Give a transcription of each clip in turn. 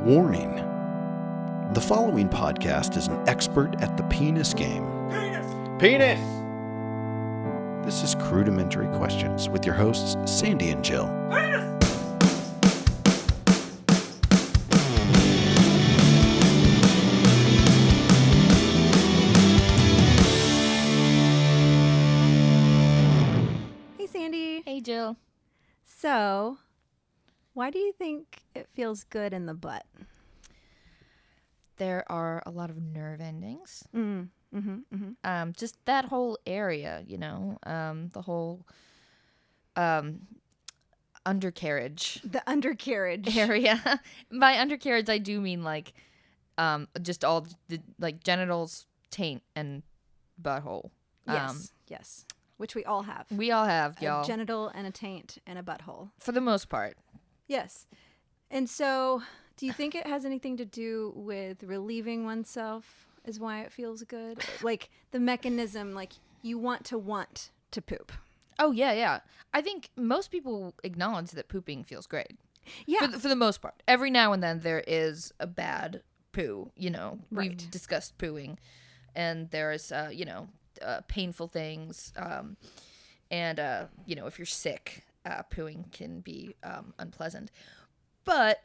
Warning. The following podcast is an expert at the penis game. Penis! This is Crudimentary Questions with your hosts, Sandy and Jill. Hey, Sandy. Hey, Jill. So, why do you think it feels good in the butt? There are a lot of nerve endings. Just that whole area, the whole undercarriage. The undercarriage. Area. By undercarriage, I do mean just all the genitals, taint, and butthole. Yes. Which we all have. We all have, y'all. A genital and a taint and a butthole. For the most part. Yes. And so, do you think it has anything to do with relieving oneself is why it feels good? Like the mechanism, you want to poop. Oh, yeah. I think most people acknowledge that pooping feels great. Yeah. For the most part. Every now and then there is a bad poo, Right. We've discussed pooing. And there's, painful things. And if you're sick, pooing can be unpleasant. But,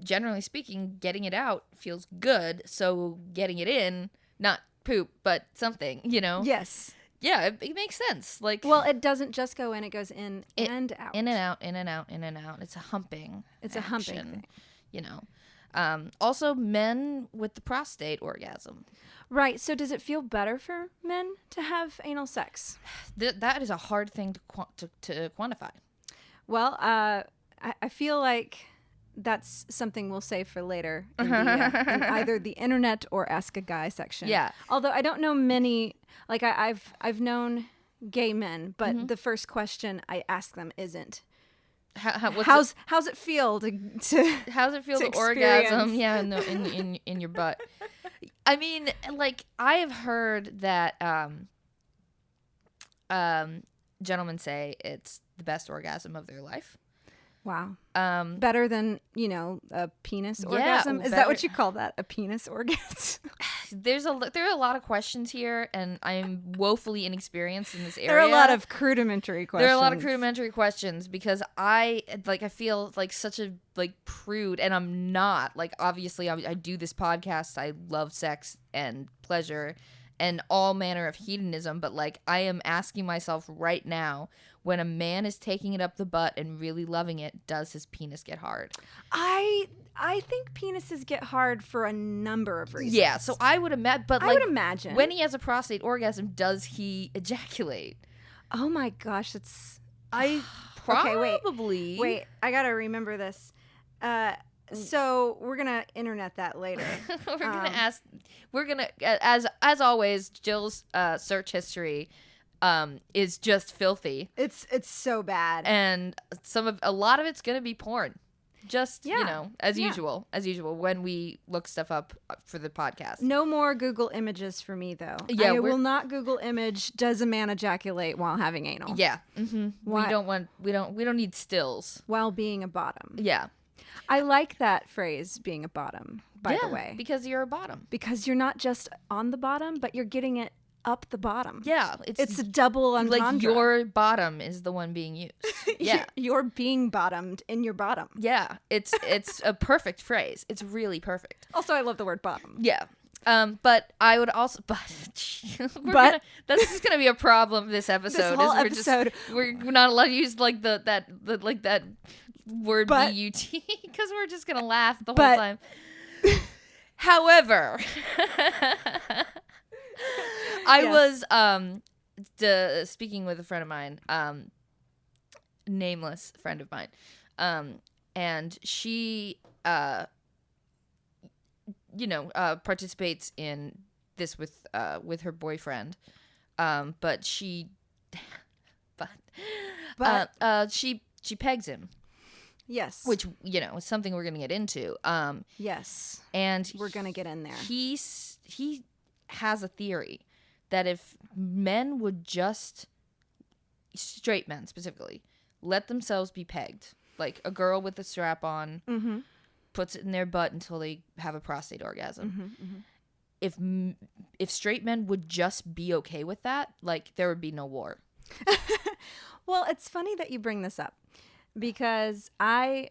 generally speaking, getting it out feels good. So getting it in, not poop, but something, Yes. Yeah, it makes sense. Well, it doesn't just go in, it goes in and out. In and out, in and out, in and out. It's a humping. It's a humping thing. Also, men with the prostate orgasm. Right. So does it feel better for men to have anal sex? That is a hard thing to quantify. Well, I feel like that's something we'll save for later in either the internet or Ask a Guy section. Yeah. Although I don't know many, I've known gay men, but the first question I ask them isn't, how's it feel to how's it feel to orgasm? Yeah, in your butt. I mean, I have heard that gentlemen say it's the best orgasm of their life. Wow. Better than, a penis orgasm? Is that what you call that? A penis orgasm? There are a lot of questions here, and I'm woefully inexperienced in this area. There are a lot of crudimentary questions. Because I feel like such a prude, and I'm not. Obviously, I do this podcast. I love sex and pleasure and all manner of hedonism, but I am asking myself right now, when a man is taking it up the butt and really loving it, does his penis get hard? I think penises get hard for a number of reasons. Yeah, so I would imagine. When he has a prostate orgasm, does he ejaculate? Oh my gosh, Probably. Okay, wait, I gotta remember this. So we're gonna internet that later. We're gonna as always, Jill's search history is just filthy. It's so bad, and a lot of it's gonna be porn. Just as usual when we look stuff up for the podcast. No more Google images for me though. Yeah, I will not Google image. Does a man ejaculate while having anal? Yeah, we don't need stills while being a bottom. Yeah. I like that phrase, being a bottom, by the way. Because you're a bottom. Because you're not just on the bottom, but you're getting it up the bottom. Yeah. It's a double entendre. Your bottom is the one being used. Yeah. You're being bottomed in your bottom. Yeah. It's a perfect phrase. It's really perfect. Also, I love the word bottom. Yeah. But I would also, this is gonna be a problem this episode. This whole episode, we're not allowed to use that word but because we're just gonna laugh the whole time. However, I was speaking with a friend of mine, nameless friend of mine, and she participates in this with her boyfriend, but she pegs him. Yes. Which, is something we're going to get into. Yes. And we're going to get in there. He has a theory that if men would just, straight men specifically, let themselves be pegged, like a girl with a strap on, puts it in their butt until they have a prostate orgasm. Mm-hmm. If straight men would just be okay with that, like, there would be no war. Well, it's funny that you bring this up because I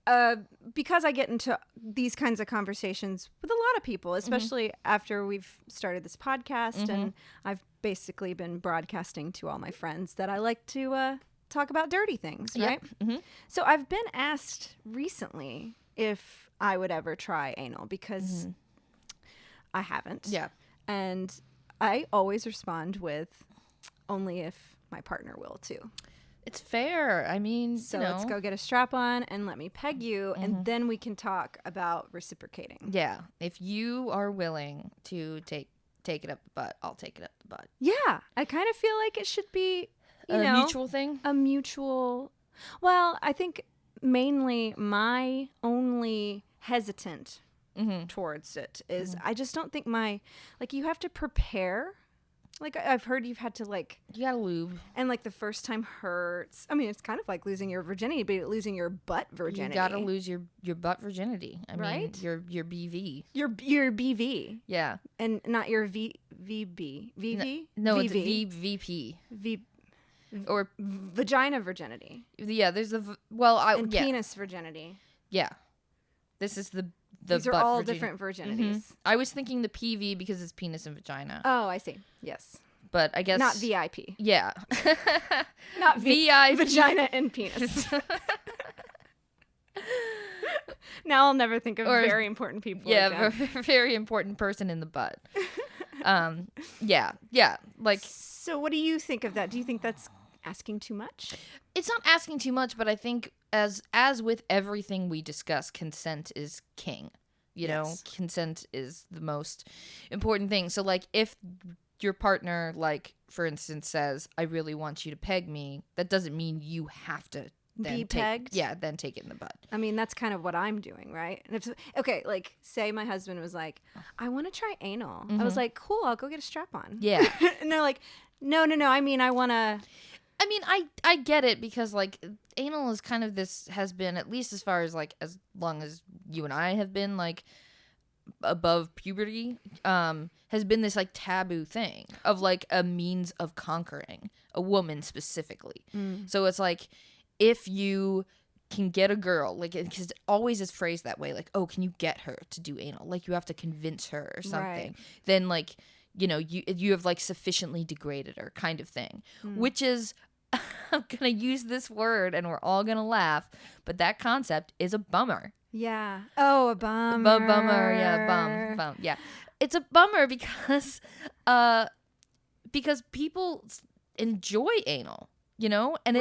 get into these kinds of conversations with a lot of people, especially after we've started this podcast, and I've basically been broadcasting to all my friends that I like to talk about dirty things, right? So I've been asked recently if I would ever try anal because I haven't. Yeah. And I always respond with only if my partner will too. It's fair. I mean, So you know. let's go get a strap on and let me peg you, and then we can talk about reciprocating. Yeah. If you are willing to take it up the butt, I'll take it up the butt. Yeah, I kind of feel like it should be, A mutual thing? A mutual. Well, I think mainly my only hesitant towards it is I just don't think you have to prepare. Like, I've heard you've had to, like... You gotta lube. And, like, the first time hurts. I mean, it's kind of like losing your virginity, but losing your butt virginity. You gotta lose your butt virginity. I Right? mean, your BV. Your BV. Yeah. And not your VB. VV? No, VV. it's VP. Or, Vagina virginity. yeah, there's And penis virginity. Yeah. This is the These are butt all virginity. different virginities. I was thinking the PV because it's penis and vagina. Oh, I see. Yes. But I guess... Not VIP. Yeah. Not VIP. Vagina and penis. Now I'll never think of very important people again. Very important person in the butt. Yeah. Like... So what do you think of that? Do you think that's asking too much? It's not asking too much, but I think as with everything we discuss, consent is king. You know, consent is the most important thing. So, like, if your partner, like, for instance, says, I really want you to peg me, that doesn't mean you have to then pegged? Then take it in the butt. I mean, that's kind of what I'm doing, right? And okay, like, say my husband was like, I want to try anal. I was like, cool, I'll go get a strap on. Yeah. And they're like, no, I mean, I want to... I mean, I get it because, like, anal is kind of has been, at least as far as, like, as long as you and I have been, like, above puberty, has been this, like, taboo thing of, like, a means of conquering a woman specifically. So it's like, if you can get a girl, like, because it always is phrased that way, like, oh, can you get her to do anal? Like, you have to convince her or something. Right. Then, like, you know, you have, like, sufficiently degraded her kind of thing, which is... I'm going to use this word and we're all going to laugh, but that concept is a bummer. Yeah. Oh, a bummer. Bummer. Yeah, bum. Yeah. It's a bummer because people enjoy anal, you know? And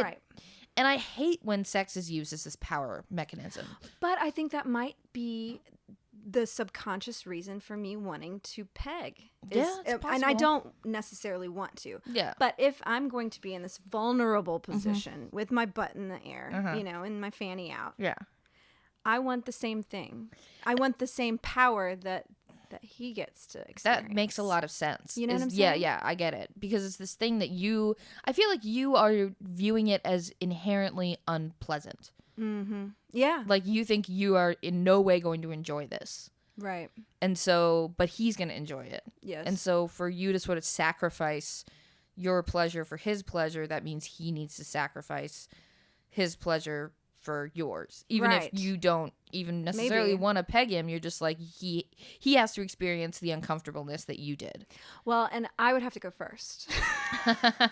and I hate when sex is used as this power mechanism. But I think that might be the subconscious reason for me wanting to peg. Yeah, it's possible. And I don't necessarily want to. Yeah. But if I'm going to be in this vulnerable position with my butt in the air, you know, and my fanny out. Yeah. I want the same thing. I want the same power that he gets to experience. That makes a lot of sense. You know what I'm saying? Yeah, I get it. Because it's this thing that I feel like you are viewing it as inherently unpleasant. Yeah. Like, you think you are in no way going to enjoy this. Right. And so, but he's going to enjoy it. Yes. And so for you to sort of sacrifice your pleasure for his pleasure, that means he needs to sacrifice his pleasure for yours. Even if you don't even necessarily want to peg him, you're just like, he has to experience the uncomfortableness that you did. Well, and I would have to go first.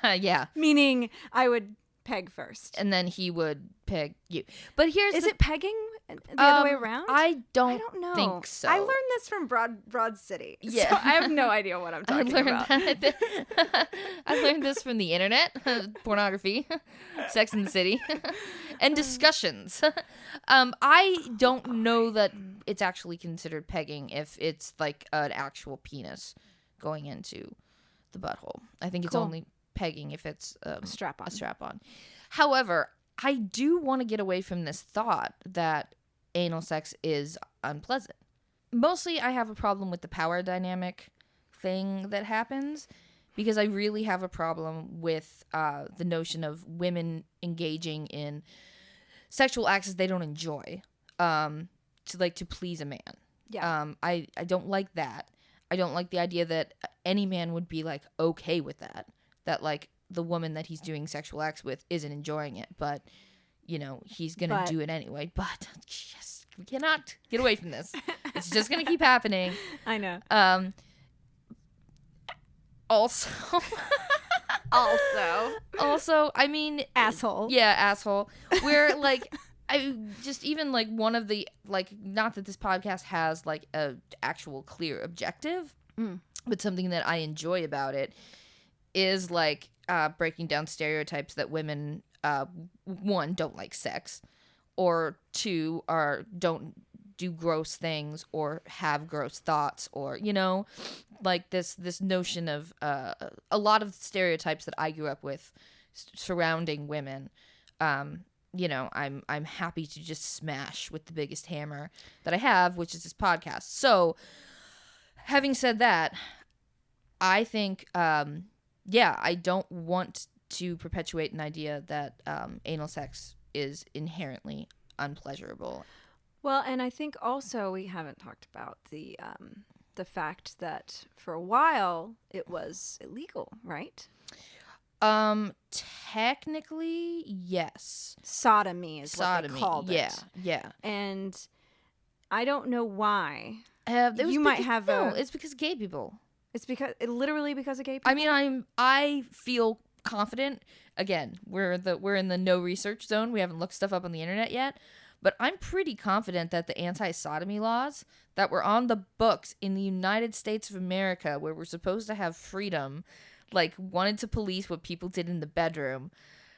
Yeah. Meaning I would peg first. And then he would peg you. But Is it pegging the other way around? I don't know. think so. I learned this from Broad City. Yeah. So I have no idea what I'm talking about. I learned this from the internet, pornography, Sex and the City, and discussions. I don't know that it's actually considered pegging if it's like an actual penis going into the butthole. I think it's only pegging if it's a strap-on. However, I do want to get away from this thought that anal sex is unpleasant. Mostly I have a problem with the power dynamic thing that happens because I really have a problem with the notion of women engaging in sexual acts they don't enjoy. to please a man. Yeah. I don't like that. I don't like the idea that any man would be like okay with that. That like the woman that he's doing sexual acts with isn't enjoying it, but he's gonna do it anyway. But yes, we cannot get away from this. It's just gonna keep happening. I know. Also, I mean, asshole. Yeah, asshole. Where like I just even like one of the like not that this podcast has like a actual clear objective, but something that I enjoy about it is like breaking down stereotypes that women one don't like sex, or two don't do gross things or have gross thoughts, or like this notion of a lot of stereotypes that I grew up with surrounding women. I'm happy to just smash with the biggest hammer that I have, which is this podcast. So having said that, I think I don't want to perpetuate an idea that anal sex is inherently unpleasurable. Well, and I think also we haven't talked about the fact that for a while it was illegal, right? Technically, yes. Sodomy is what they called it. Yeah. And I don't know why. It's because gay people. It's literally because of gay people. I mean, I feel confident. Again, we're in the no research zone. We haven't looked stuff up on the internet yet. But I'm pretty confident that the anti-sodomy laws that were on the books in the United States of America, where we're supposed to have freedom, like wanted to police what people did in the bedroom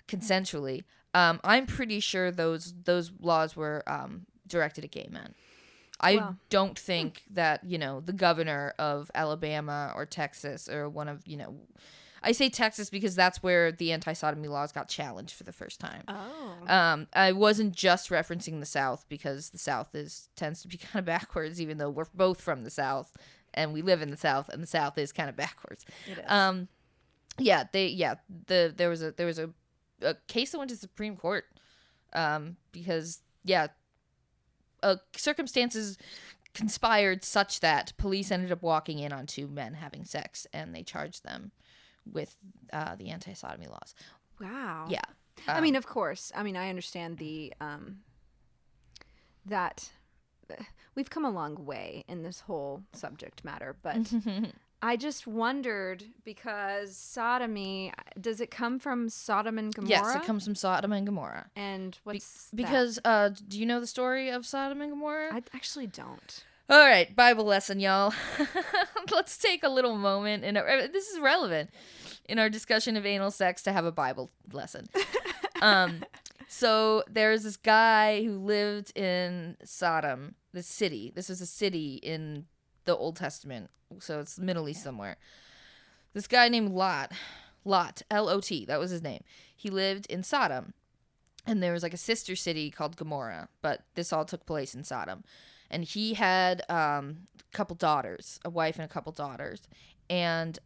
consensually. I'm pretty sure those laws were directed at gay men. I don't think that, the governor of Alabama or Texas or one of, I say Texas because that's where the anti-sodomy laws got challenged for the first time. Oh. I wasn't just referencing the South because the South tends to be kind of backwards, even though we're both from the South and we live in the South, and the South is kind of backwards. It is. There was a case that went to the Supreme Court because circumstances conspired such that police ended up walking in on two men having sex, and they charged them with the anti-sodomy laws. Wow. Yeah. I mean, of course. I mean, I understand that we've come a long way in this whole subject matter, but I just wondered, because sodomy, does it come from Sodom and Gomorrah? Yes, it comes from Sodom and Gomorrah. And what's because do you know the story of Sodom and Gomorrah? I actually don't. All right, Bible lesson, y'all. Let's take a little moment, and this is relevant in our discussion of anal sex to have a Bible lesson. So there's this guy who lived in Sodom, the city. This was a city in the Old Testament, so it's Middle East somewhere. This guy named Lot, L-O-T, that was his name. He lived in Sodom, and there was like a sister city called Gomorrah, but this all took place in Sodom. And he had a couple daughters, a wife and a couple daughters. And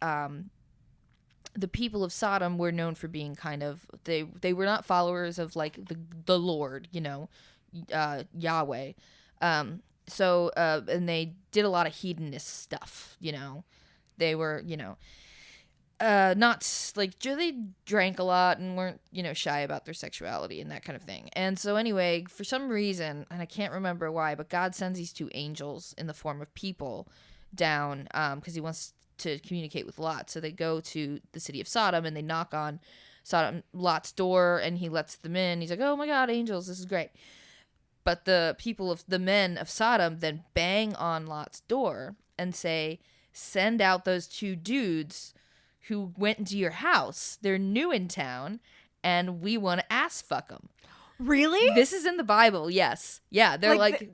the people of Sodom were known for being kind of, they were not followers of like the Lord, Yahweh. And they did a lot of hedonist stuff, They were, not like, they drank a lot and weren't, shy about their sexuality and that kind of thing. And so anyway, for some reason, and I can't remember why, but God sends these two angels in the form of people down because he wants to communicate with Lot. So they go to the city of Sodom and they knock on Lot's door, and he lets them in. He's like, oh my God, angels, this is great. But the men of Sodom then bang on Lot's door and say, send out those two dudes who went into your house. They're new in town, and we want to ass fuck them. Really? This is in the Bible, yes. Yeah, they're like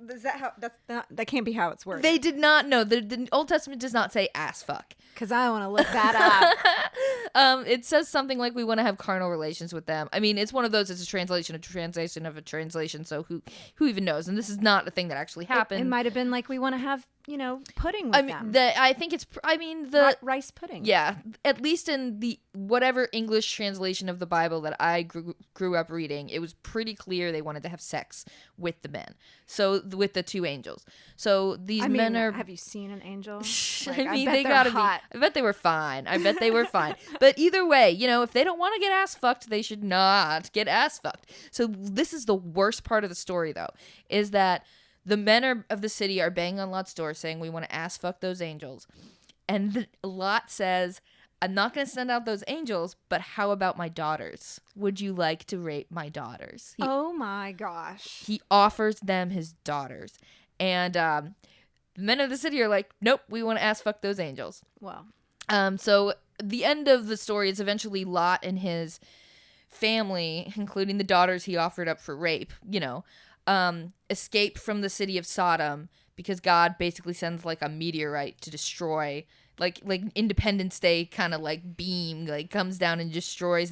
is that how, that can't be how it's worded. They did not know. The Old Testament does not say ass fuck. Because I want to look that up. It says something like we want to have carnal relations with them. I mean, it's one of those, it's a translation of a translation, so who even knows? And this is not a thing that actually happened. It might have been like we want to have pudding with them. I think it's. Rice pudding. Yeah, at least in the whatever English translation of the Bible that I grew up reading, it was pretty clear they wanted to have sex with the men. So with the two angels. So these men are. Have you seen an angel? They gotta hot. I bet they were fine. But either way, if they don't want to get ass fucked, they should not get ass fucked. So this is the worst part of the story, though, is that the men of the city are banging on Lot's door saying, we want to ass fuck those angels. And Lot says, I'm not going to send out those angels, but how about my daughters? Would you like to rape my daughters? Oh my gosh. He offers them his daughters. And the men of the city are like, nope, we want to ass fuck those angels. Well. So the end of the story is eventually Lot and his family, including the daughters he offered up for rape, escape from the city of Sodom because God basically sends like a meteorite to destroy, like Independence Day kind of like beam, like comes down and destroys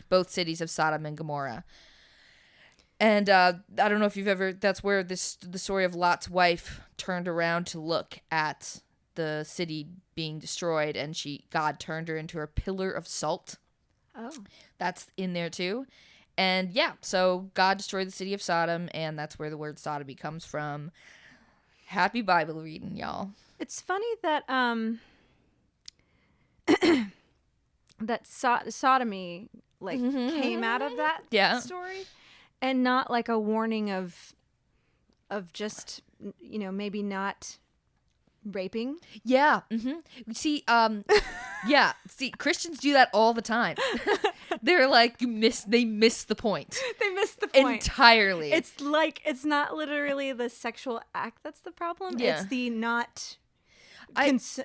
both cities of Sodom and Gomorrah. And I don't know if you've ever, that's where the story of Lot's wife turned around to look at the city being destroyed, and God turned her into a pillar of salt. Oh. That's in there too. And yeah, so God destroyed the city of Sodom, and that's where the word sodomy comes from. Happy Bible reading, y'all. It's funny that sodomy came out of that story, and not like a warning of just maybe not raping. Yeah. Mm-hmm. See, See, Christians do that all the time. They're like, they miss the point. They miss the point entirely. It's like, it's not literally the sexual act that's the problem. Yeah. It's the not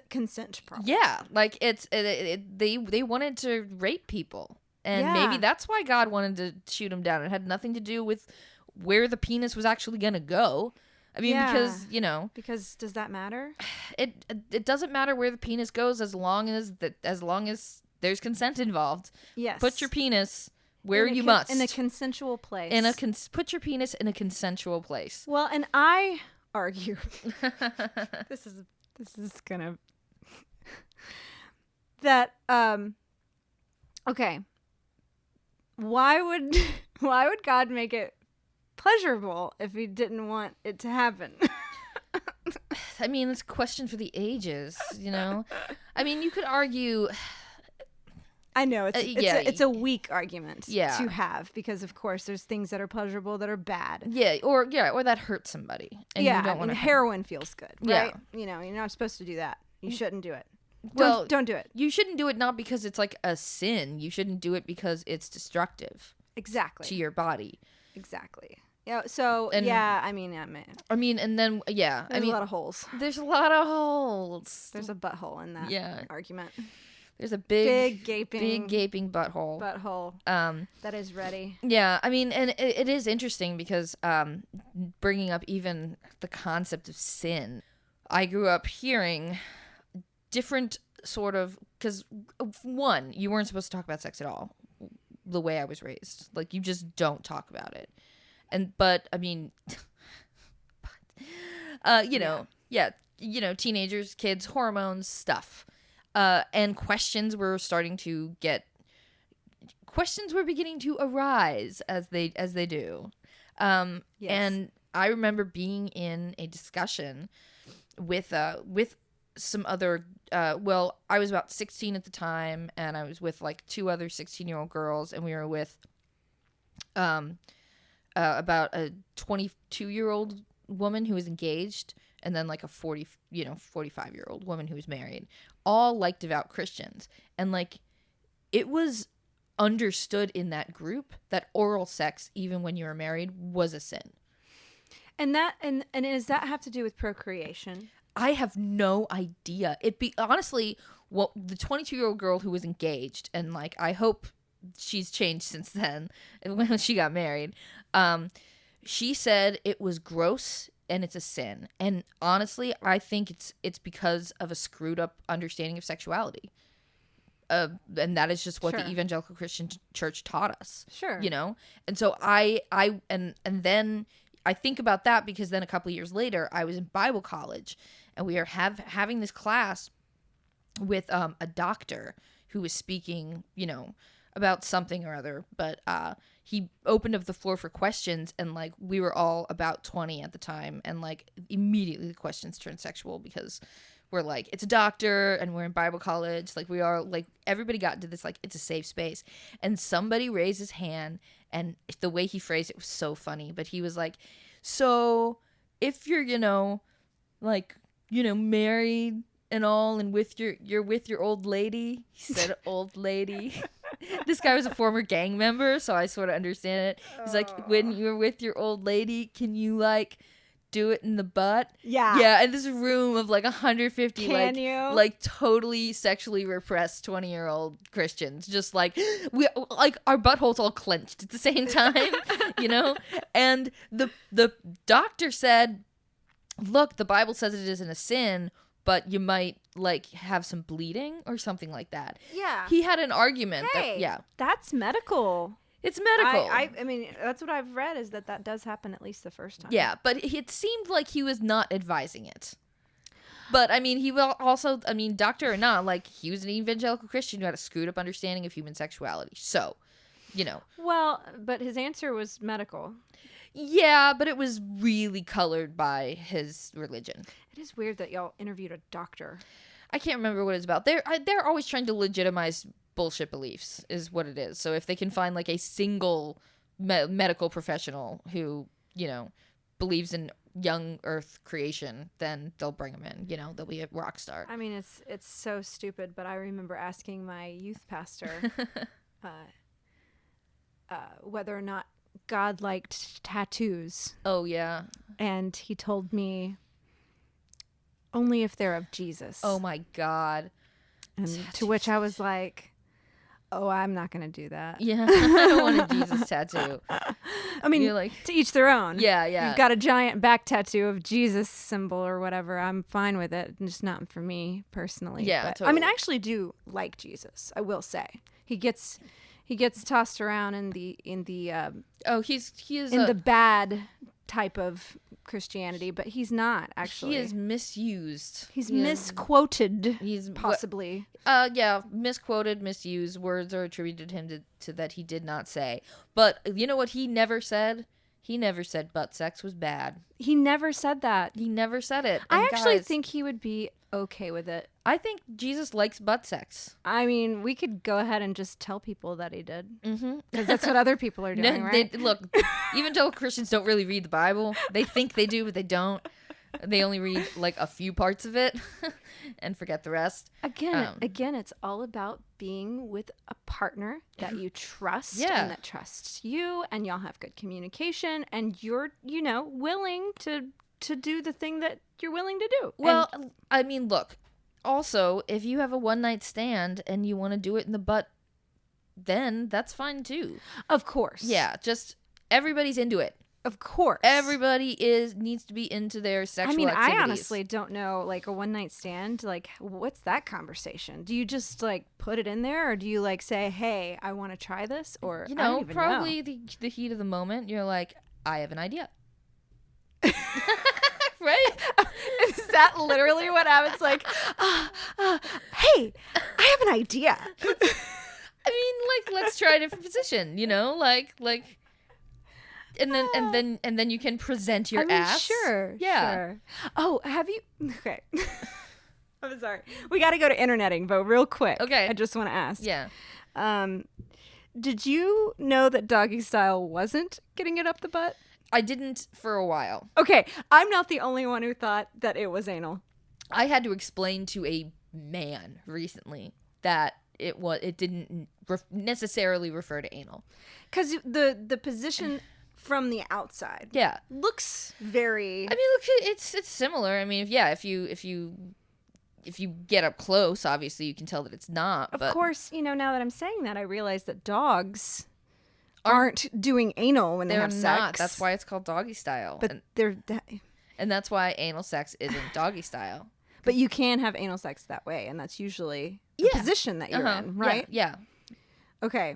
consent problem. Yeah, like they wanted to rape people, and maybe that's why God wanted to shoot them down. It had nothing to do with where the penis was actually gonna go. I mean, because does that matter? It doesn't matter where the penis goes as long as there's consent involved. Yes. Put your penis where you must. In a consensual place. Put your penis in a consensual place. Well, and I argue this is gonna that okay. Why would God make it pleasurable if he didn't want it to happen? I mean, it's a question for the ages, I mean, you could argue. I know it's a weak argument to have, because of course there's things that are pleasurable that are bad. Or that hurt somebody. And you don't want heroin feels good, right? Yeah. You're not supposed to do that. You shouldn't do it. Well, don't do it. You shouldn't do it not because it's like a sin. You shouldn't do it because it's destructive. Exactly. To your body. Exactly. Yeah. So and man. And then there's a lot of holes. There's a lot of holes. There's a butthole in that argument. There's a big gaping butthole. That is ready. Yeah, I mean, and it is interesting because bringing up even the concept of sin, I grew up hearing different sort of, because one, you weren't supposed to talk about sex at all, the way I was raised. Like, you just don't talk about it. But I mean, teenagers, kids, hormones, stuff. And questions were beginning to arise as they do. Yes. And I remember being in a discussion with some other, I was about 16 at the time, and I was with like two other 16-year-old girls, and we were with about a 22-year-old woman who was engaged, and then like a 45-year-old woman who was married, all like devout Christians. And like, it was understood in that group that oral sex, even when you were married, was a sin. And does that have to do with procreation? I have no idea. Honestly, the 22-year-old girl who was engaged, and like, I hope she's changed since then when she got married, she said it was gross and it's a sin. And honestly, I think it's because of a screwed up understanding of sexuality. And that is just what the evangelical Christian church taught us. Sure. And so and then I think about that because then a couple of years later, I was in Bible college, and we are having this class with a doctor who was speaking, about something or other, but he opened up the floor for questions, and like we were all about 20 at the time, and like immediately the questions turned sexual because we're like, it's a doctor and we're in Bible college, like we are, like everybody got into this like it's a safe space, and somebody raised his hand, and the way he phrased it was so funny, but he was like, so if you're married and all, and you're with your old lady. He said old lady. This guy was a former gang member, so I sort of understand it. He's like, when you're with your old lady, can you like do it in the butt? Yeah, in this room of like 150 like totally sexually repressed 20-year-old Christians, just like we like our buttholes all clenched at the same time, And the doctor said, look, the Bible says it isn't a sin, but you might like have some bleeding or something like that. Yeah. He had an argument that's medical. It's medical. I mean, that's what I've read, is that does happen at least the first time. Yeah, but it seemed like he was not advising it. But I mean, he will also, doctor or not, like he was an evangelical Christian who had a screwed up understanding of human sexuality. So, Well, but his answer was medical. Yeah, but it was really colored by his religion. It is weird that y'all interviewed a doctor. I can't remember what it's about. They're always trying to legitimize bullshit beliefs, is what it is. So if they can find like a single medical professional who, believes in young Earth creation, then they'll bring him in. They'll be a rock star. I mean, it's so stupid, but I remember asking my youth pastor whether or not God liked tattoos. Oh, yeah. And he told me only if they're of Jesus. Oh, my God. And tattoos. To which I was like, oh, I'm not going to do that. Yeah, I don't want a Jesus tattoo. I mean, to each their own. Yeah. You've got a giant back tattoo of Jesus symbol or whatever. I'm fine with it. Just not for me personally. Yeah, but, totally. I mean, I actually do like Jesus, I will say. He gets tossed around in the he is in the bad type of Christianity, but he's not actually. He is misused. He's misquoted. He's possibly. Misquoted, misused. Words are attributed to him to that he did not say. But you know what he never said? He never said butt sex was bad. He never said that. He never said it. I actually think he would be okay with it. I think Jesus likes butt sex. I mean, we could go ahead and just tell people that he did. Because that's what other people are doing, right? Look, evangelical Christians don't really read the Bible. They think they do, but they don't. They only read like a few parts of it and forget the rest. Again, it's all about being with a partner that you trust and that trusts you, and y'all have good communication, and you're, willing to do the thing that you're willing to do. Well, I mean, look, also, if you have a one-night stand and you want to do it in the butt, then that's fine too. Of course. Yeah, just everybody's into it. Of course. Everybody needs to be into their sexual activities. I honestly don't know, like, a one-night stand, like, what's that conversation? Do you just, like, put it in there, or do you, like, say, hey, I want to try this? Or, I don't even probably know. the heat of the moment, you're like, I have an idea. Right? Is that literally what happens? Like, hey, I have an idea. I mean, like, let's try a different position, like... And then you can present your ass. Sure. Yeah. Sure. Oh, have you? Okay. I'm sorry. We got to go to interneting, but real quick. Okay. I just want to ask. Yeah. Did you know that doggy style wasn't getting it up the butt? I didn't for a while. Okay. I'm not the only one who thought that it was anal. I had to explain to a man recently that it didn't necessarily refer to anal. Because the position from the outside, looks very. I mean, look, it's similar. I mean, if you get up close, obviously you can tell that it's not. Of course, now that I'm saying that, I realize that dogs aren't doing anal when they have sex. They're not. That's why it's called doggy style. But and that's why anal sex isn't doggy style. But you can have anal sex that way, and that's usually the position that you're in, right? Yeah. Okay.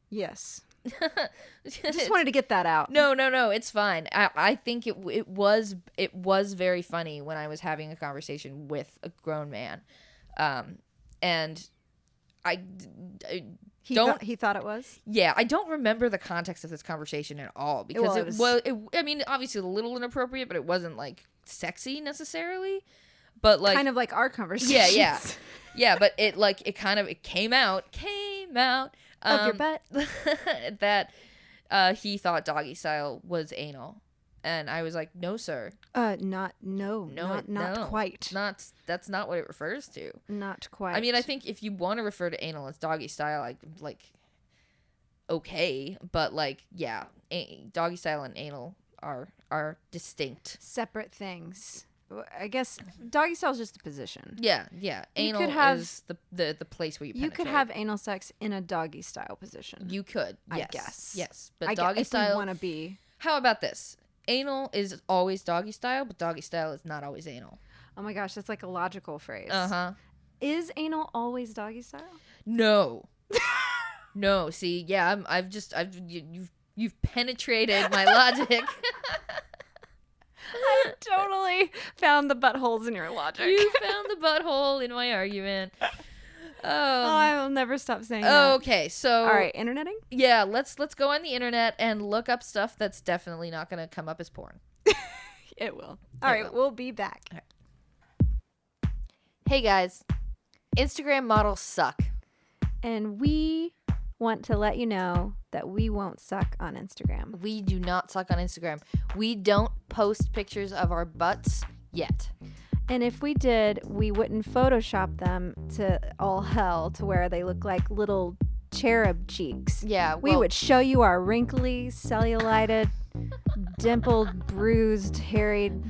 Yes. Just wanted to get that out. No, it's fine. I think it was very funny when I was having a conversation with a grown man, and He thought it was? Yeah, I don't remember the context of this conversation at all because I mean, obviously a little inappropriate, but it wasn't like sexy necessarily. But like kind of like our conversation. Yeah, but it came out of your butt that he thought doggy style was anal. And I was like, "No, sir. Not quite. That's not what it refers to. Not quite. I mean, I think if you want to refer to anal as doggy style, okay, but like, yeah, doggy style and anal are distinct, separate things. I guess doggy style is just a position. Yeah. Anal is the place where you penetrate. You could have anal sex in a doggy style position. You could, yes. I guess. Yes, but doggy style. If you want to be. How about this? Anal is always doggy style, but doggy style is not always anal. Oh my gosh, that's like a logical phrase. Is anal always doggy style? No. No. See, yeah, you've penetrated my logic. I totally found the buttholes in your logic. You found the butthole in my argument. I will never stop saying that. Okay, so all right, interneting? Yeah, let's go on the internet and look up stuff that's definitely not going to come up as porn. It will. All right, we'll be back. Right. Hey guys, Instagram models suck. And we want to let you know that we won't suck on Instagram. We do not suck on Instagram. We don't post pictures of our butts yet. And if we did, we wouldn't Photoshop them to all hell to where they look like little cherub cheeks. Yeah. We would show you our wrinkly, cellulited, dimpled, bruised, harried.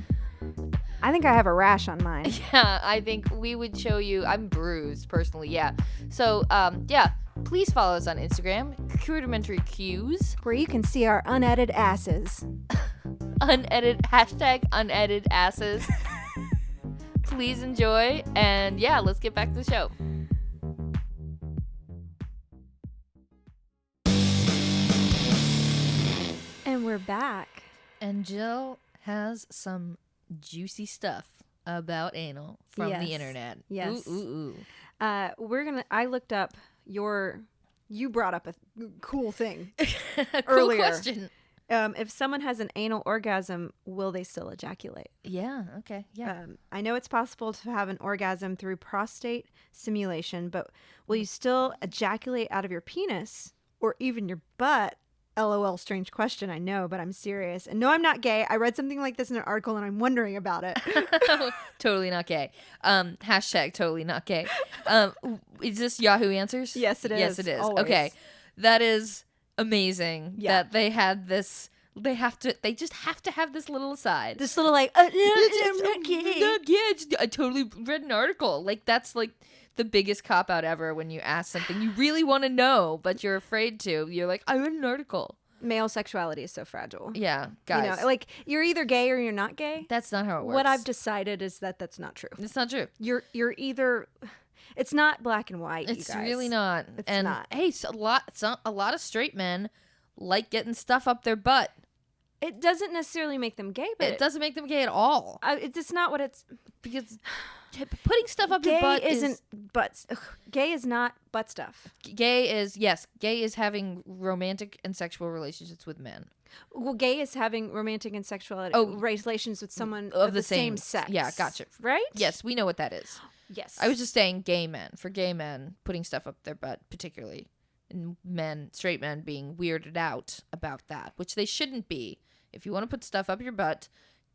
I think I have a rash on mine. Yeah, I think we would show you. I'm bruised personally. Yeah. So, yeah. Please follow us on Instagram, Crudimentary Cues, where you can see our unedited asses. Unedited asses. Please enjoy, and yeah, let's get back to the show. And we're back. And Jill has some juicy stuff about anal from the internet. Yes. Ooh. I looked up you brought up a cool thing cool earlier. Question. If someone has an anal orgasm, will they still ejaculate? Yeah, okay, yeah. I know it's possible to have an orgasm through prostate stimulation, but will you still ejaculate out of your penis or even your butt? LOL, strange question, I know, but I'm serious. And no, I'm not gay. I read something like this in an article and I'm wondering about it. Totally not gay. Hashtag totally not gay. Is this Yahoo Answers? Yes, it is. Yes, it is. Always. Okay. That is amazing that they had this. They just have to have this little aside. This little like, I'm not gay. I totally read an article. Like, that's like the biggest cop out ever when you ask something you really want to know, but you're afraid to. You're like, I read an article. Male sexuality is so fragile. Yeah, guys. You know, like, you're either gay or you're not gay. That's not how it works. What I've decided is that that's not true. It's not true. You're either... It's not black and white, It's you guys. really not. It's and not. Hey, a lot of straight men like getting stuff up their butt. It doesn't necessarily make them gay, but it doesn't make them gay at all. It's not what it's... Because putting stuff up your butt isn't butts. Gay is not butt stuff. Gay is having romantic and sexual relationships with men. Well, gay is having romantic and sexual relations with someone of the same sex. Yeah, gotcha. Right? Yes, we know what that is. Yes. I was just saying gay men. For gay men, putting stuff up their butt particularly. And straight men being weirded out about that, which they shouldn't be. If you want to put stuff up your butt,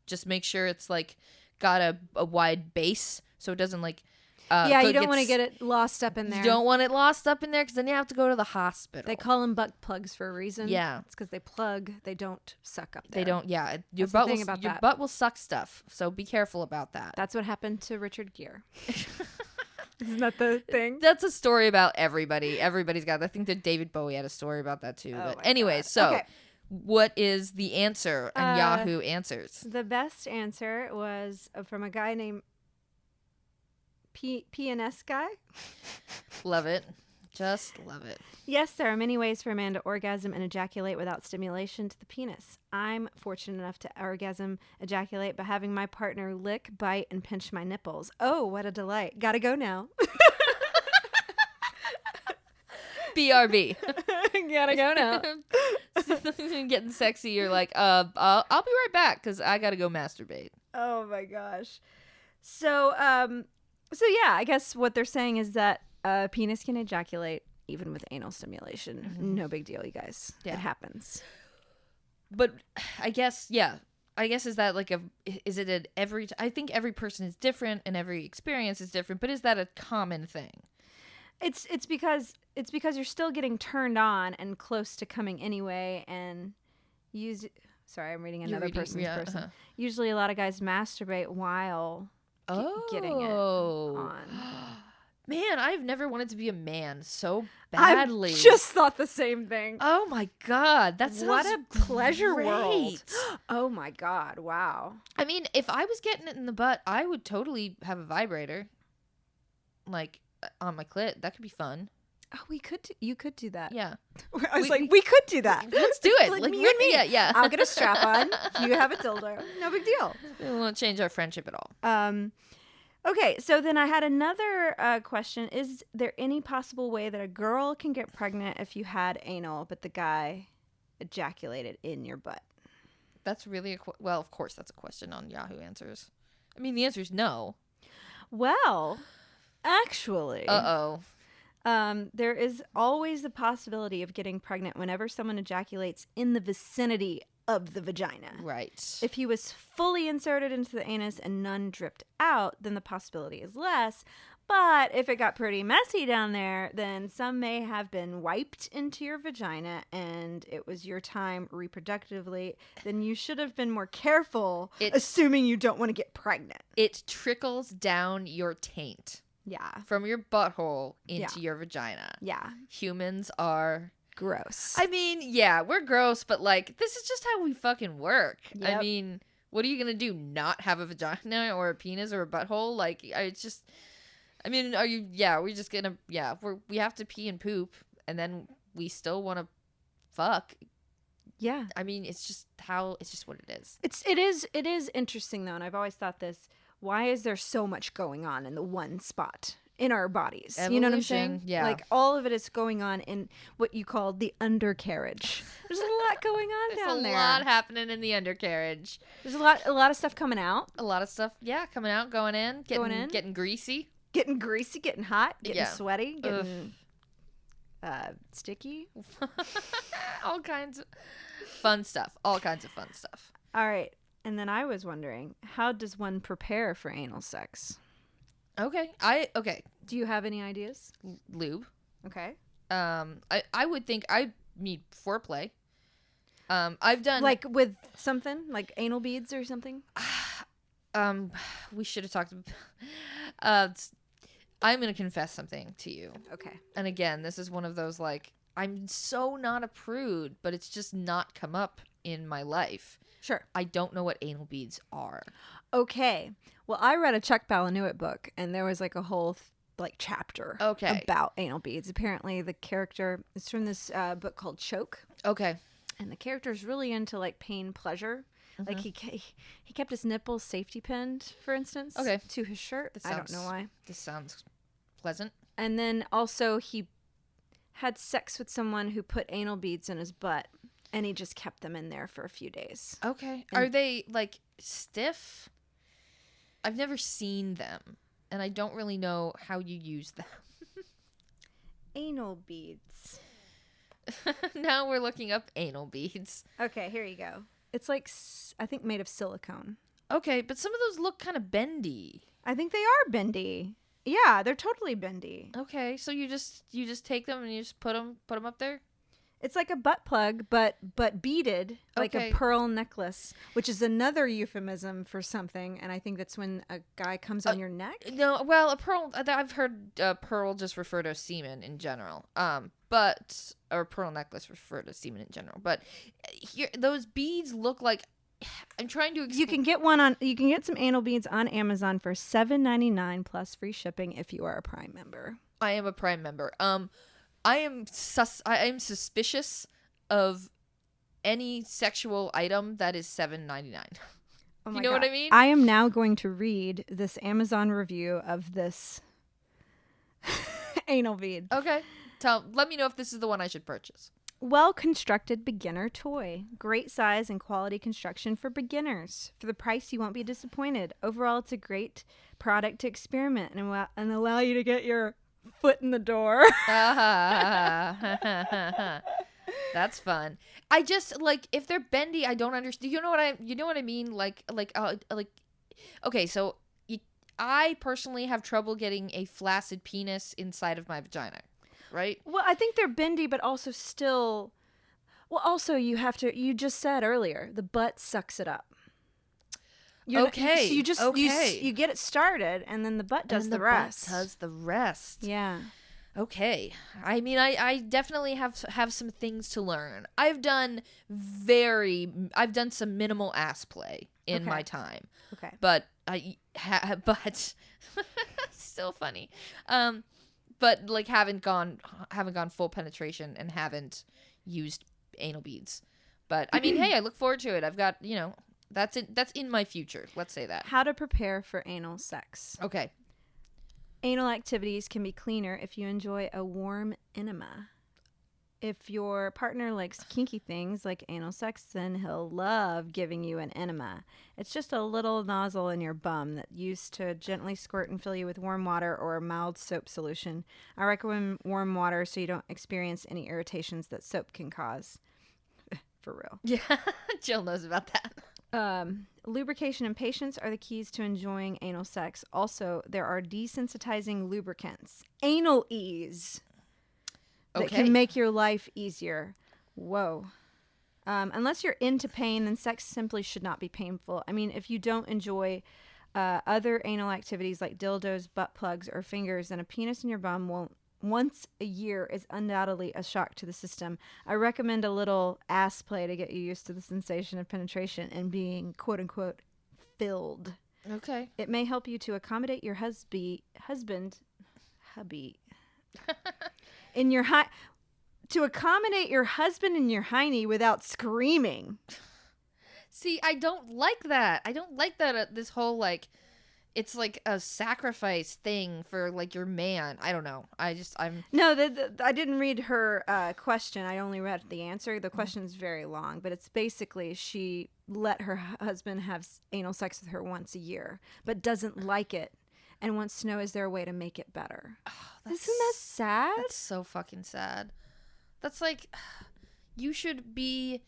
just make sure it's like got a wide base so it doesn't like you don't want to get it lost up in there. You don't want it lost up in there because then you have to go to the hospital. They call them butt plugs for a reason. Yeah. It's because they plug. They don't suck up there. They don't, yeah. Your That's butt will suck stuff, so be careful about that. That's what happened to Richard Gere. Isn't that the thing? That's a story about everybody. Everybody's got. I think that David Bowie had a story about that too. But anyway, so what is the answer on Yahoo Answers? The best answer was from a guy named PNS guy. Love it. Just love it. Yes, there are many ways for a man to orgasm and ejaculate without stimulation to the penis. I'm fortunate enough to ejaculate by having my partner lick, bite, and pinch my nipples. Oh, what a delight. Gotta go now. BRB. Gotta go now. Getting sexy. You're like, I'll be right back because I gotta go masturbate. Oh my gosh. So yeah, I guess what they're saying is that a penis can ejaculate even with anal stimulation. Mm-hmm. No big deal, you guys. Yeah. It happens. But I guess, is that like I think every person is different and every experience is different, but is that a common thing? It's because you're still getting turned on and close to coming anyway, and sorry, I'm reading another person's person. Uh-huh. Usually a lot of guys masturbate while getting it on. Man, I've never wanted to be a man so badly. I just thought the same thing. Oh my God. That's what a pleasure world. great. Oh my God. Wow. I mean, if I was getting it in the butt, I would totally have a vibrator. Like on my clit. That could be fun. Oh, you could do that. Yeah. I was we could do that. Let's do it. Like me and me. Yeah. I'll get a strap on. You have a dildo. No big deal. It won't change our friendship at all. Okay, so then I had another question. Is there any possible way that a girl can get pregnant if you had anal, but the guy ejaculated in your butt? That's really well, of course, that's a question on Yahoo Answers. I mean, the answer is no. Well, actually. Uh-oh. There is always the possibility of getting pregnant whenever someone ejaculates in the vicinity of the vagina. Right. If he was fully inserted into the anus and none dripped out, then the possibility is less. But if it got pretty messy down there, then some may have been wiped into your vagina and it was your time reproductively. Then you should have been more careful, assuming you don't want to get pregnant. It trickles down your taint. Yeah. From your butthole into your vagina. Yeah. Humans are gross. I mean, yeah, we're gross, but like, this is just how we fucking work. Yep. I mean, what are you gonna do? Not have a vagina or a penis or a butthole? Like, it's just, I mean, we're just gonna, we have to pee and poop, and then we still want to fuck. Yeah. I mean, it's just what it is. It is interesting though, and I've always thought this. Why is there so much going on in the one spot in our bodies? Evolution, you know what I'm saying? Yeah. Like all of it is going on in what you call the undercarriage. There's a lot going on down there. There's a lot happening in the undercarriage. There's a lot of stuff coming out. A lot of stuff, coming out, going in, getting greasy. Getting greasy, getting hot, getting sweaty, Ugh. getting sticky. All kinds of fun stuff. All kinds of fun stuff. All right. And then I was wondering, how does one prepare for anal sex? Okay. Do you have any ideas? Lube. Okay. I would think I need foreplay. I've done like with something like anal beads or something. We should have talked. I'm gonna confess something to you. Okay. And again, this is one of those like I'm so not a prude, but it's just not come up in my life. Sure. I don't know what anal beads are. Okay. Well, I read a Chuck Palahniuk book, and there was like a whole chapter about anal beads. Apparently, the character is from this book called Choke. Okay. And the character is really into like pain pleasure. Mm-hmm. Like he kept his nipples safety pinned, for instance, to his shirt. I don't know why. This sounds pleasant. And then also he had sex with someone who put anal beads in his butt. And he just kept them in there for a few days. Okay. Are they, like, stiff? I've never seen them. And I don't really know how you use them. Anal beads. Now we're looking up anal beads. Okay, here you go. It's like, I think made of silicone. Okay, but some of those look kind of bendy. I think they are bendy. Yeah, they're totally bendy. Okay, so you just take them and you just put them up there? It's like a butt plug, but beaded, like a pearl necklace, which is another euphemism for something. And I think that's when a guy comes on your neck. No, well, a pearl. I've heard pearl just refer to semen in general. Or pearl necklace refer to semen in general. But here, those beads look like. I'm trying to. You can get one on. You can get some anal beads on Amazon for $7.99 plus free shipping if you are a Prime member. I am a Prime member. I am suspicious of any sexual item that is $7.99. Oh You my know what God. I mean? I am now going to read this Amazon review of this anal bead. Okay. Let me know if this is the one I should purchase. Well-constructed beginner toy. Great size and quality construction for beginners. For the price, you won't be disappointed. Overall, it's a great product to experiment and allow you to get your foot in the door. That's fun. I just like if they're bendy, I don't understand. You know what I mean? Like okay, so I personally have trouble getting a flaccid penis inside of my vagina, right? Well, I think they're bendy, but also still. Well, also you just said earlier, the butt sucks it up. Okay. So you just you get it started, and then the butt does the rest. Butt does the rest. Yeah. Okay. I mean, I definitely have some things to learn. I've done some minimal ass play in my time. Okay. But but still funny. But like haven't gone full penetration and haven't used anal beads. But I mean, hey, I look forward to it. I've got, that's in my future. Let's say that. How to prepare for anal sex. Okay. Anal activities can be cleaner if you enjoy a warm enema. If your partner likes kinky things like anal sex, then he'll love giving you an enema. It's just a little nozzle in your bum that used to gently squirt and fill you with warm water or a mild soap solution. I recommend warm water so you don't experience any irritations that soap can cause. For real. Yeah, Jill knows about that. Lubrication and patience are the keys to enjoying anal sex. Also, there are desensitizing lubricants. Anal ease. That can make your life easier. Whoa. Unless you're into pain, then sex simply should not be painful. I mean, if you don't enjoy other anal activities like dildos, butt plugs, or fingers, then a penis in your bum once a year is undoubtedly a shock to the system. I recommend a little ass play to get you used to the sensation of penetration and being, quote unquote, filled. Okay. It may help you to accommodate your hubby in your to accommodate your husband in your hiney without screaming. See, I don't like that. I don't like that this whole like it's like a sacrifice thing for like your man. I don't know. I didn't read her question. I only read the answer. The question is very long, but it's basically she let her husband have anal sex with her once a year, but doesn't like it and wants to know, is there a way to make it better? Oh, isn't that sad? That's so fucking sad. That's like, you should be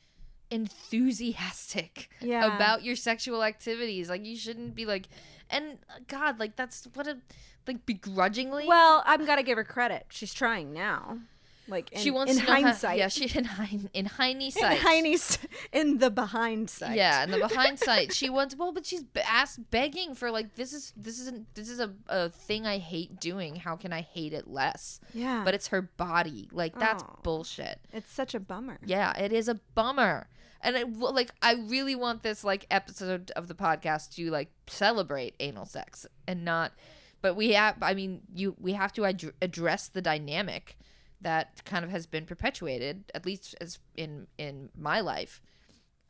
enthusiastic about your sexual activities. Like, you shouldn't be like, and God, like, that's what a, like, begrudgingly. Well, I'm gotta give her credit. She's trying now. Like, she wants to know hindsight. In hindsight. In the behind sight. Yeah, in the behind sight. She wants, but she's begging for like, this is a thing I hate doing. How can I hate it less? Yeah. But it's her body. Like, that's bullshit. It's such a bummer. Yeah, it is a bummer. And I really want this like episode of the podcast to like celebrate anal sex and not, but we have to address the dynamic that kind of has been perpetuated, at least as in my life,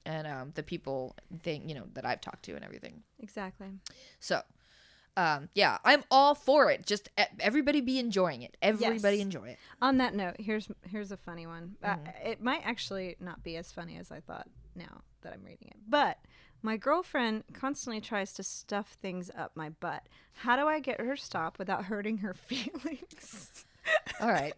and the people that I've talked to and everything. Exactly. So, yeah, I'm all for it. Just everybody be enjoying it. Everybody enjoy it. On that note, here's a funny one. It might actually not be as funny as I thought now that I'm reading it. But my girlfriend constantly tries to stuff things up my butt. How do I get her to stop without hurting her feelings? All right,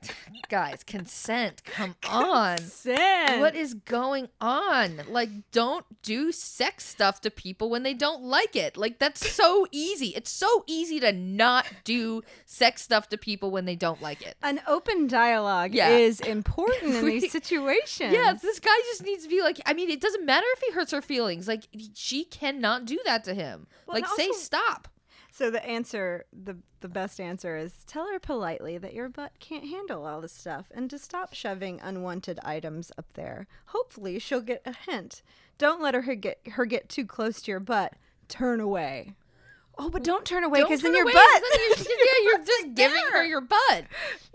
guys, consent. Come on. Consent. What is going on? Like, don't do sex stuff to people when they don't like it. Like, that's so easy. It's so easy to not do sex stuff to people when they don't like it. An open dialogue is important in these situations. Yeah, this guy just needs to be like, I mean, it doesn't matter if he hurts her feelings. Like, she cannot do that to him. Well, like, say stop. So the answer, the best answer is tell her politely that your butt can't handle all this stuff and to stop shoving unwanted items up there. Hopefully she'll get a hint. Don't let her get too close to your butt. Turn away. Oh, but don't turn away Don't because turn then your away, butt. 'cause then you're just giving her your butt.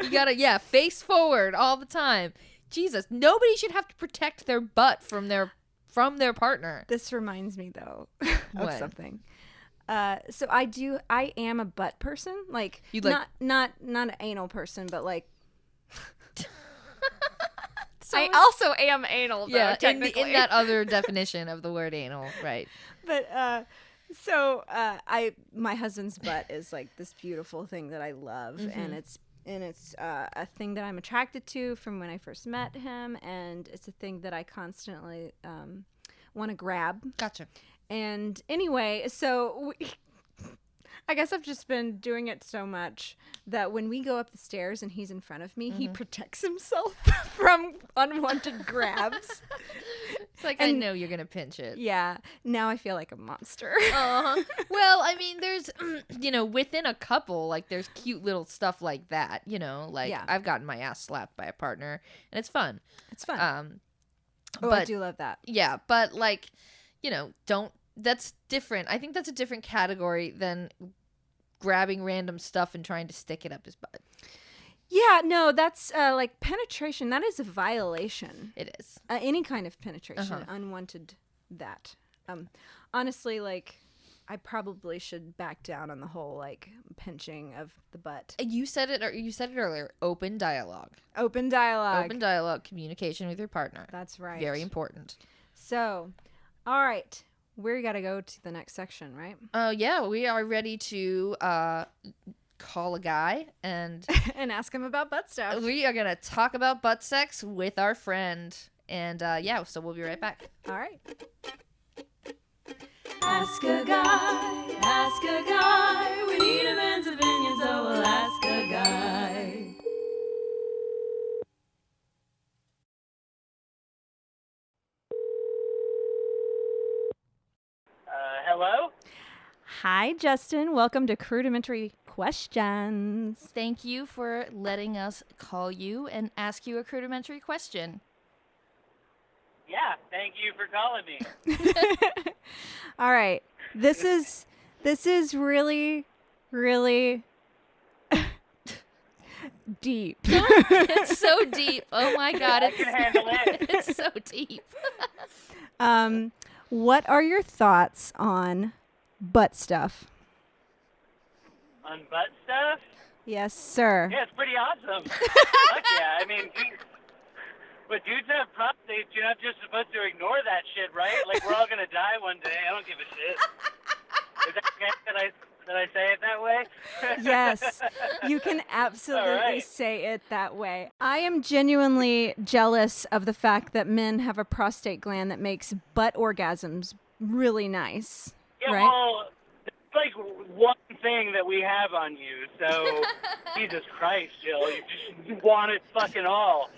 You gotta, face forward all the time. Jesus, nobody should have to protect their butt from their partner. This reminds me though of What? something. So I am a butt person. Like, You'd like- not an anal person, but like So- I also am anal though, yeah, technically. in that other definition of the word anal, right? But my husband's butt is like this beautiful thing that I love, and it's a thing that I'm attracted to from when I first met him, and it's a thing that I constantly want to grab. Gotcha. And anyway, so I guess I've just been doing it so much that when we go up the stairs and he's in front of me, he protects himself from unwanted grabs. It's like, I know you're gonna pinch it. Yeah, now I feel like a monster. Well, I mean, there's, within a couple, like, there's cute little stuff like that, like, Yeah. I've gotten my ass slapped by a partner, and it's fun. It's fun. I But, do love that. yeah, but, like, that's different. I think that's a different category than grabbing random stuff and trying to stick it up his butt. Yeah, no, that's like penetration. That is a violation. It is. Any kind of penetration, unwanted that. Honestly, like, I probably should back down on the whole like pinching of the butt. You said it earlier. Open dialogue. Open dialogue. Open dialogue, communication with your partner. That's right. Very important. So, all right, we got to go to the next section, right? Yeah, we are ready to call a guy and And ask him about butt stuff. we are gonna talk about butt sex with our friend. And so we'll be right back. All right. Ask a guy. We need a man's opinion, so we'll ask a guy. Hello? Hi, Justin. Welcome to Crudimentary Questions. Thank you for letting us call you and ask you a crudimentary question. Yeah, thank you for calling me. All right. This is really, really deep. It's so deep. Oh my God, I can handle it. it's so deep. What are your thoughts on butt stuff? On butt stuff? Yes, sir. Yeah, it's pretty awesome. Fuck yeah. I mean, but dudes have prostates. You're not just supposed to ignore that shit, right? Like, we're all going to die one day. I don't give a shit. Is that okay that I say it that way? Yes, you can absolutely right. say it that way. I am genuinely jealous of the fact that men have a prostate gland that makes butt orgasms really nice. Yeah, right? well, it's like one thing that we have on you, so Jesus Christ, Jill, you just want it fucking all.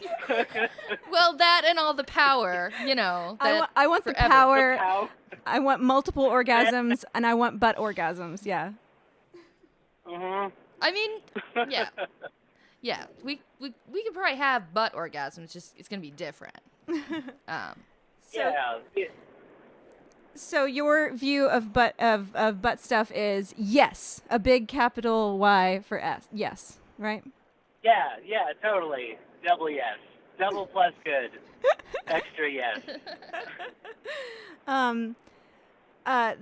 Well, that and all the power, I want the forever. power. How? I want multiple orgasms, and I want butt orgasms. Yeah. Mhm. I mean, yeah. Yeah, we could probably have butt orgasms, just it's going to be different. Yeah. So your view of butt stuff is yes, a big capital Y for S. Yes, right? Yeah, totally. Double yes. Double plus good. Extra yes.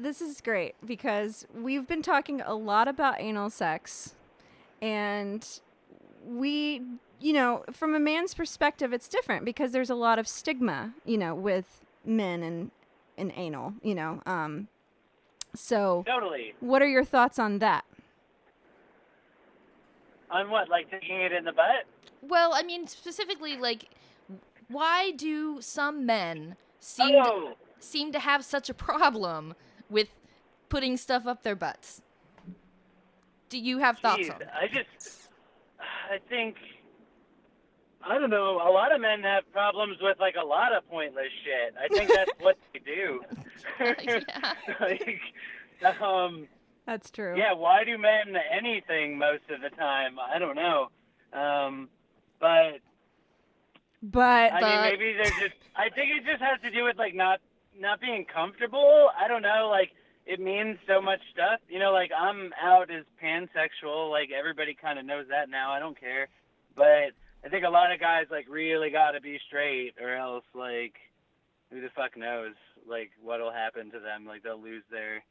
This is great because we've been talking a lot about anal sex, and we, from a man's perspective, it's different because there's a lot of stigma, with men and anal, So Totally. what are your thoughts on that? On what, like taking it in the butt? Well, I mean, specifically, like, why do some men seem to have such a problem with putting stuff up their butts? Do you have thoughts on that? I think, I don't know, a lot of men have problems with, like, a lot of pointless shit. I think that's what they do. Yeah. Like, That's true. yeah, why do men anything most of the time? I don't know. But I mean, maybe I think it just has to do with, like, not being comfortable. I don't know, like, it means so much stuff. You know, like, I'm out as pansexual. Like, everybody kind of knows that now. I don't care. But I think a lot of guys, like, really got to be straight, or else, like, who the fuck knows, like, what'll happen to them. Like, they'll lose their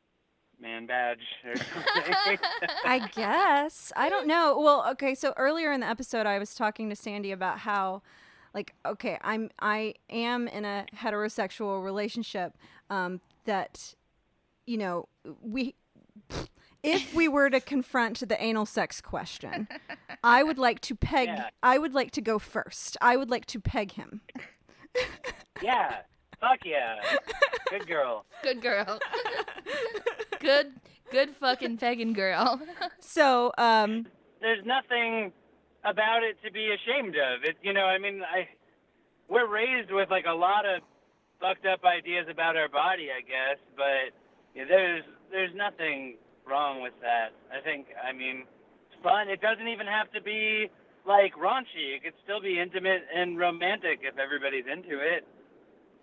man badge or something. I guess. I don't know. Well, okay, so earlier in the episode I was talking to Sandy about how, like, okay, I am in a heterosexual relationship, that, you know, if we were to confront the anal sex question, I would like to peg, I would like to go first. I would like to peg him. Yeah. Fuck yeah. Good girl. Good girl. Good fucking pegging girl. So, There's nothing about it to be ashamed of. It, you know, I mean, we're raised with, like, a lot of fucked up ideas about our body, I guess, but yeah, there's nothing wrong with that. I think, I mean, it's fun. It doesn't even have to be, like, raunchy. It could still be intimate and romantic if everybody's into it.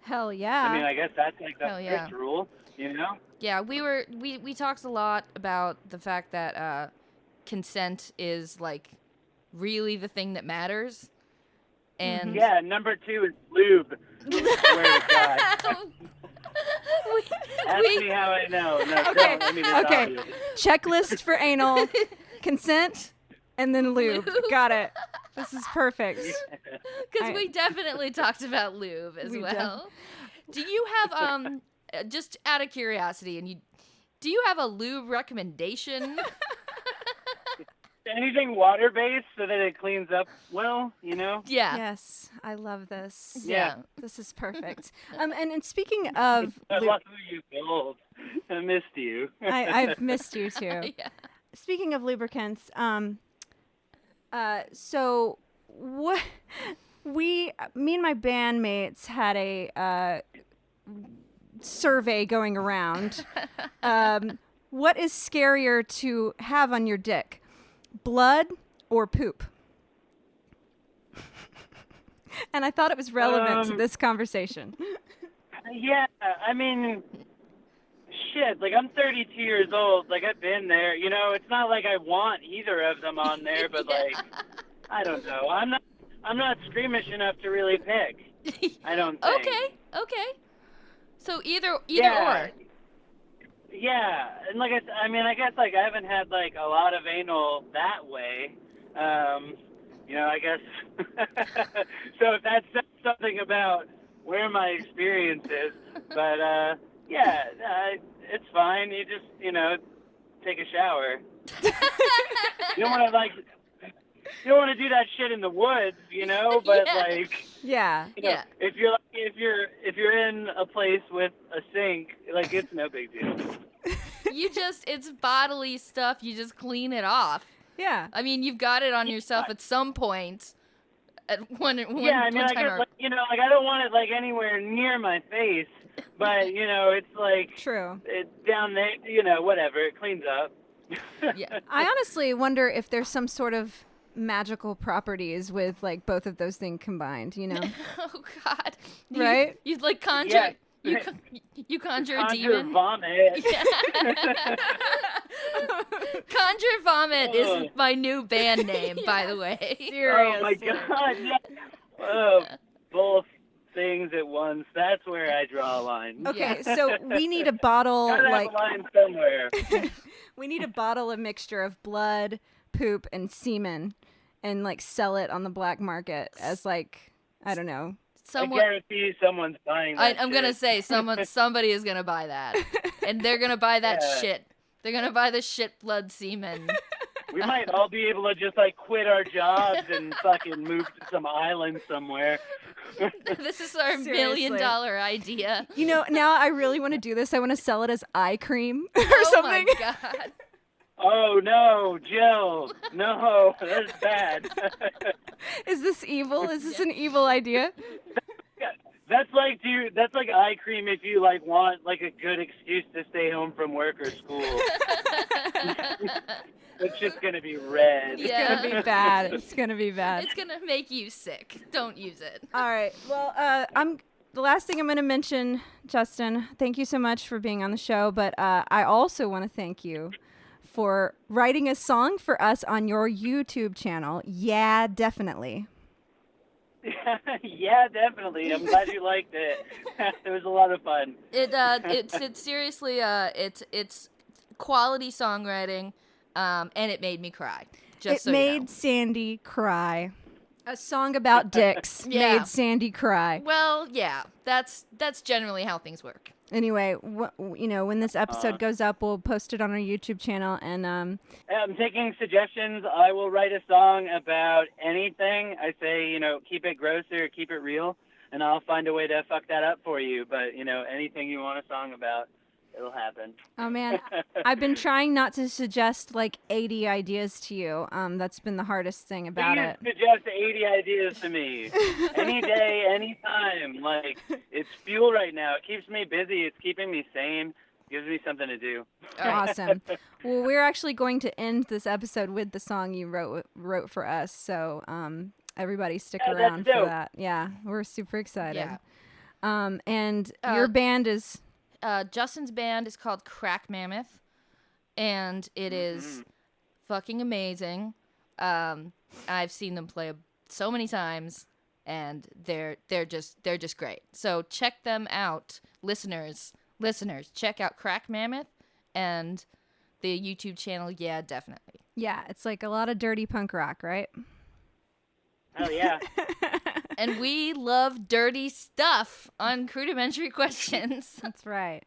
hell yeah. I mean, I guess that's, like, the Hell yeah. first rule, you know? Yeah, we talked a lot about the fact that consent is, like, really the thing that matters. And Yeah, number 2 is lube. I swear to God. Ask me how I know. No, Okay, don't. I mean, it's okay. obvious. Checklist for anal, consent, and then lube. Got it. This is perfect. because we definitely talked about lube as We well. Do you have just out of curiosity, do you have a lube recommendation? Anything water-based so that it cleans up well, you know? Yeah. Yes, I love this. Yeah. This is perfect. And speaking of I lube, love you, Gold. I missed you. I've missed you too. Yeah. Speaking of lubricants, so what me and my bandmates had a survey going around. What is scarier to have on your dick, blood or poop? And I thought it was relevant to this conversation. Yeah, I mean, shit, like, I'm 32 years old. Like, I've been there. You know, it's not like I want either of them on there, but, like, I don't know. I'm not squeamish enough to really pick. I don't think. Okay. So either Yeah. or. Yeah, and like I mean, I guess, like, I haven't had, like, a lot of anal that way. You know, I guess. So if that says something about where my experience is, but yeah, it's fine. You just, you know, take a shower. You don't want to do that shit in the woods, you know. But Yeah. like, Yeah. you know, Yeah. if you're in a place with a sink, like, it's no big deal. It's bodily stuff. You just clean it off. Yeah. I mean, you've got it on yourself at some point. At one Yeah, I mean, one I time guess, or like, you know, like, I don't want it, like, anywhere near my face, but, you know, it's like True. it's down there, you know, whatever, it cleans up. yeah. I honestly wonder if there's some sort of magical properties with, like, both of those things combined, you know? Oh God. Right? You like conjure. Yeah. You conjure a Conjure demon. vomit. Conjure Vomit is my new band name, by the way. Oh my God! Yeah. Both things at once. That's where I draw a line. Okay, so we need a bottle, Gotta have like, a line somewhere. we need a bottle, a mixture of blood, poop, and semen, and, like, sell it on the black market as, like, I don't know. I guarantee someone's buying that I'm gonna shit. say somebody is gonna buy that, and they're gonna buy that Yeah. shit. They're gonna buy the shit blood semen. We might all be able to just, like, quit our jobs and fucking move to some island somewhere. This is our $1 Seriously. million idea. You know, now I really want to do this. I want to sell it as eye cream or Oh something. my God. Oh no, Jill! No, that's bad. Is this evil? Is this an evil idea? That's like, dude. That's like eye cream if you, like, want, like, a good excuse to stay home from work or school. It's just gonna be red. It's Yeah. gonna be bad. It's gonna be bad. It's gonna make you sick. Don't use it. All right. Well, the last thing I'm going to mention, Justin, thank you so much for being on the show, but I also want to thank you for writing a song for us on your YouTube channel. Yeah, definitely. Yeah, definitely. I'm glad you liked it. It was a lot of fun. It's seriously it's quality songwriting, and it made me cry. Just It made Sandy cry. A song about dicks made Sandy cry. Well, yeah, that's generally how things work. Anyway, when this episode goes up, we'll post it on our YouTube channel. And I'm taking suggestions. I will write a song about anything. I say, keep it gross or keep it real, and I'll find a way to fuck that up for you. But, anything you want a song about, it'll happen. Oh, man. I've been trying not to suggest, 80 ideas to you. That's been the hardest thing about it. Please suggest 80 ideas to me. Any day, any time. It's fuel right now. It keeps me busy. It's keeping me sane. Gives me something to do. Awesome. Well, we're actually going to end this episode with the song you wrote for us. So everybody stick around for that. Yeah, we're super excited. Yeah. And your band is... Justin's band is called Crack Mammoth, and it is fucking amazing. I've seen them play so many times, and they're just great. So check them out, listeners. Check out Crack Mammoth and the YouTube channel. Yeah, definitely. Yeah, it's a lot of dirty punk rock, right? Oh yeah. And we love dirty stuff on Crudimentary Questions. That's right.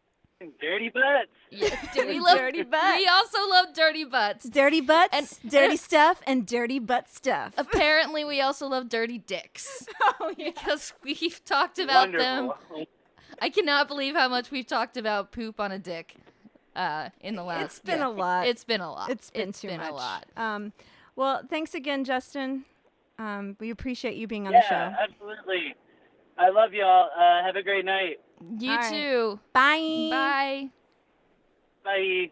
Dirty butts. Yeah, we love dirty butts. We also love dirty butts. Dirty butts, dirty stuff, and dirty butt stuff. Apparently, we also love dirty dicks. Oh, yeah. Because we've talked about them. I cannot believe how much we've talked about poop on a dick in the last... It's been a lot. It's been a lot. It's been a lot. Well, thanks again, Justin. We appreciate you being on the show. Yeah, absolutely. I love y'all. Have a great night. You All right. too. Bye. Bye. Bye.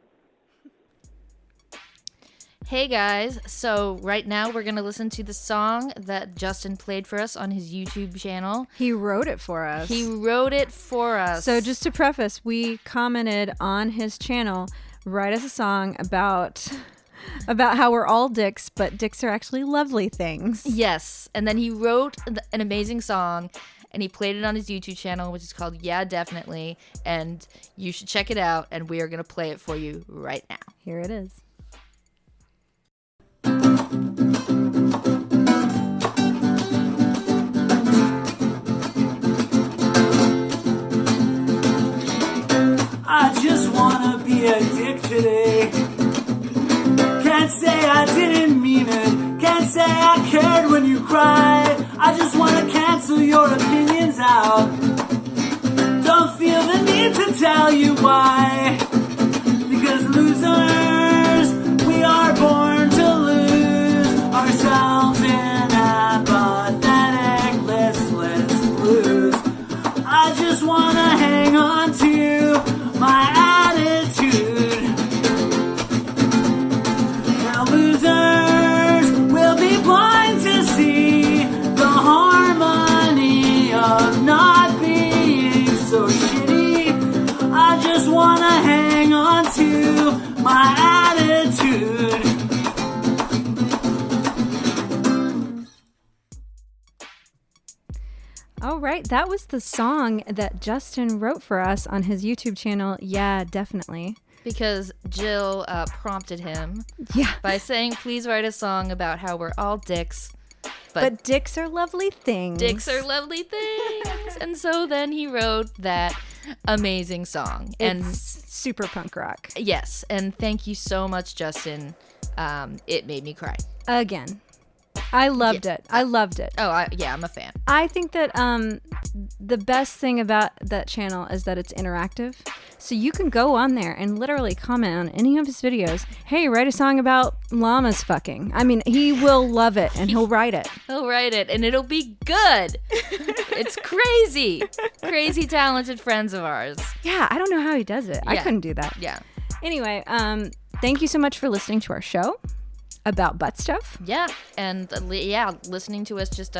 Hey guys, so right now we're going to listen to the song that Justin played for us on his YouTube channel. He wrote it for us. So just to preface, we commented on his channel, write us a song about how we're all dicks, but dicks are actually lovely things. Yes, and then he wrote an amazing song, and he played it on his YouTube channel, which is called Yeah, Definitely, and you should check it out, and we are going to play it for you right now. Here it is. I just wanna be a dick today. Can't say I didn't mean it. Can't say I cared when you cried. I just wanna cancel your opinions out. Don't feel the need to tell you why. Because losers, we are born to lose ourselves in apathetic, listless blues. I just wanna hang on to my attitude. Now losers will be blind to see the harmony of not being so shitty. I just wanna hang on to my attitude. All right, that was the song that Justin wrote for us on his YouTube channel. Yeah, definitely. Because Jill prompted him Yeah. by saying, please write a song about how we're all dicks. But dicks are lovely things. Dicks are lovely things. And so then he wrote that amazing song. It's super punk rock. Yes, and thank you so much, Justin. It made me cry. Again. I loved it. I loved it. Oh, I'm a fan. I think that the best thing about that channel is that it's interactive. So you can go on there and literally comment on any of his videos. Hey, write a song about llamas fucking. I mean, he will love it and he'll write it. He'll write it and it'll be good. It's crazy. Crazy talented friends of ours. Yeah, I don't know how he does it. I couldn't do that. Yeah. Anyway, thank you so much for listening to our show about butt stuff. Yeah, and listening to us just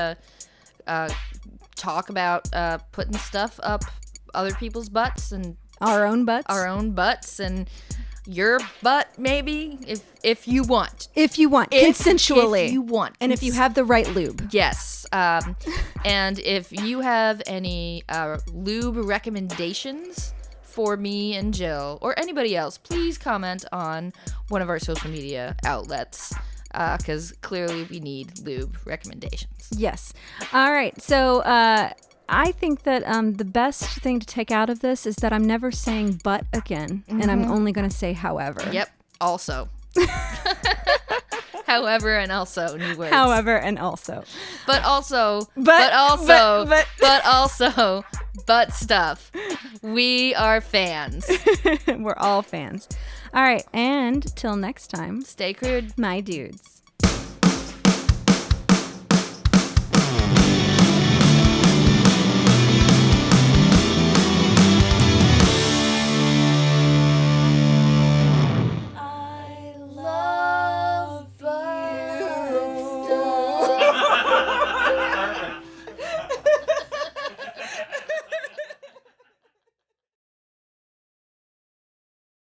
talk about putting stuff up other people's butts and Our own butts. and your butt, maybe, if you want. If you want. Consensually. If you want. And if you have the right lube. Yes. And if you have any lube recommendations for me and Jill or anybody else, please comment on one of our social media outlets, because clearly we need lube recommendations. Yes. All right. So I think that the best thing to take out of this is that I'm never saying but again, and I'm only going to say however. Yep. Also. However, and also, new words. However, and also. But also, But also, butt stuff. We are fans. We're all fans. All right. And till next time, Stay crude. my dudes.